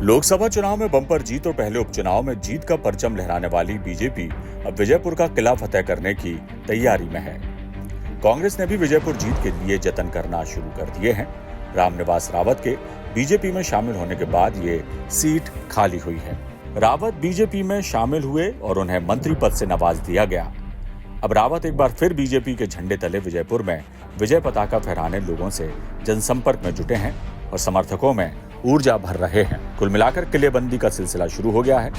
लोकसभा चुनाव में बम्पर जीत और पहले उपचुनाव में जीत का परचम लहराने वाली बीजेपी अब विजयपुर का किला फतेह करने की तैयारी में है। कांग्रेस ने भी विजयपुर जीत के लिए जतन करना शुरू कर दिए हैं। रामनिवास रावत के बीजेपी में शामिल होने के बाद ये सीट खाली हुई है। रावत बीजेपी में शामिल हुए और उन्हें मंत्री पद से नवाज दिया गया। अब रावत एक बार फिर बीजेपी के झंडे तले विजयपुर में विजय पताका फहराने लोगों से जनसंपर्क में जुटे हैं और समर्थकों में ऊर्जा भर रहे हैं। कुल मिलाकर किलेबंदी का सिलसिला शुरू हो गया है।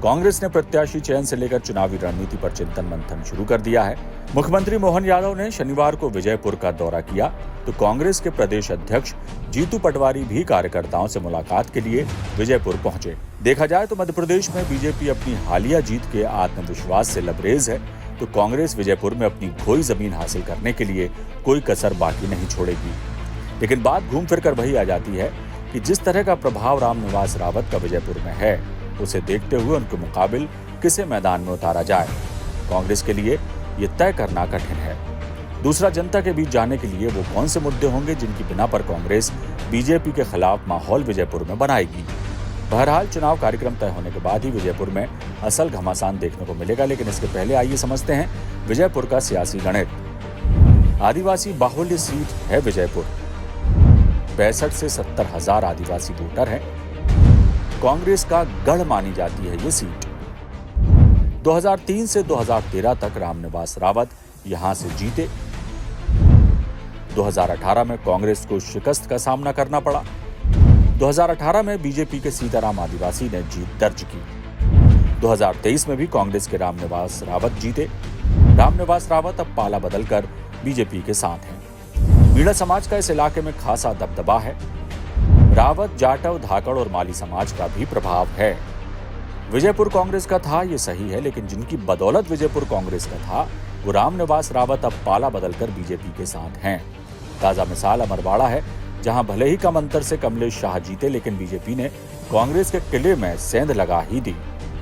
कांग्रेस ने प्रत्याशी चयन से लेकर चुनावी रणनीति पर चिंतन मंथन शुरू कर दिया है। मुख्यमंत्री मोहन यादव ने शनिवार को विजयपुर का दौरा किया तो कांग्रेस के प्रदेश अध्यक्ष जीतू पटवारी भी कार्यकर्ताओं से मुलाकात के लिए विजयपुर पहुंचे। देखा जाए तो मध्य प्रदेश में बीजेपी अपनी हालिया जीत के आत्मविश्वास से लबरेज है, तो कांग्रेस विजयपुर में अपनी खोई जमीन हासिल करने के लिए कोई कसर बाकी नहीं छोड़ेगी। लेकिन बात घूम फिर कर वही आ जाती है कि जिस तरह का प्रभाव रामनिवास रावत का विजयपुर में है, उसे देखते हुए उनके मुकाबिल किसे मैदान में उतारा जाए, कांग्रेस के लिए ये तय करना कठिन है। दूसरा, जनता के बीच जाने के लिए वो कौन से मुद्दे होंगे जिनकी बिना पर कांग्रेस बीजेपी के खिलाफ माहौल विजयपुर में बनाएगी। बहरहाल चुनाव कार्यक्रम तय होने के बाद ही विजयपुर में असल घमासान देखने को मिलेगा, लेकिन इसके पहले आइए समझते हैं विजयपुर का सियासी गणित। आदिवासी बाहुल्य सीट है विजयपुर। 65 से 70 हजार आदिवासी वोटर हैं। कांग्रेस का गढ़ मानी जाती है ये सीट। 2003 से 2013 तक रामनिवास रावत यहां से जीते। 2018 में कांग्रेस को शिकस्त का सामना करना पड़ा। 2018 में बीजेपी के सीताराम आदिवासी ने जीत दर्ज की। 2023 में भी कांग्रेस के रामनिवास रावत जीते। रामनिवास रावत अब पाला बदलकर बीजेपी के साथ हैं। मीणा समाज का इस इलाके में खासा दबदबा है। रावत, जाटव, धाकड़ और माली समाज का भी प्रभाव है। विजयपुर कांग्रेस का था ये सही है, लेकिन जिनकी बदौलत विजयपुर कांग्रेस का था वो रामनिवास रावत अब पाला बदलकर बीजेपी के साथ हैं। ताजा मिसाल अमरवाड़ा है, जहां भले ही कम अंतर से कमलेश शाह जीते, लेकिन बीजेपी ने कांग्रेस के किले में सेंध लगा ही दी।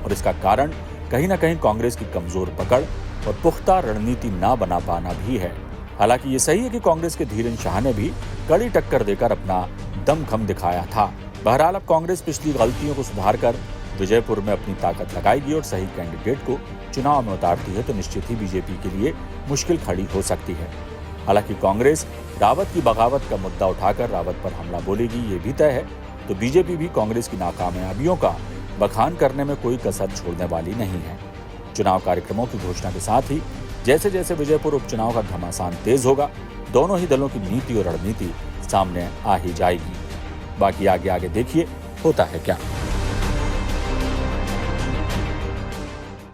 और इसका कारण कहीं न कहीं कांग्रेस की कमजोर पकड़ और पुख्ता रणनीति न बना पाना भी है। हालांकि ये सही है कि कांग्रेस के धीरेन शाह ने भी कड़ी टक्कर देकर अपना दमखम दिखाया था। बहरहाल अब कांग्रेस पिछली गलतियों को सुधारकर विजयपुर में अपनी ताकत लगाएगी और सही कैंडिडेट को चुनाव में उतारती है तो निश्चित ही बीजेपी के लिए मुश्किल खड़ी हो सकती है। हालांकि कांग्रेस रावत की बगावत का मुद्दा उठाकर रावत पर हमला बोलेगी, ये भी तय है, तो बीजेपी भी कांग्रेस की नाकामयाबियों का बखान करने में कोई कसर छोड़ने वाली नहीं है। चुनाव कार्यक्रमों की घोषणा के साथ ही जैसे जैसे विजयपुर उपचुनाव का घमासान तेज होगा, दोनों ही दलों की नीति और रणनीति सामने आ ही जाएगी। बाकी आगे देखिए होता है क्या।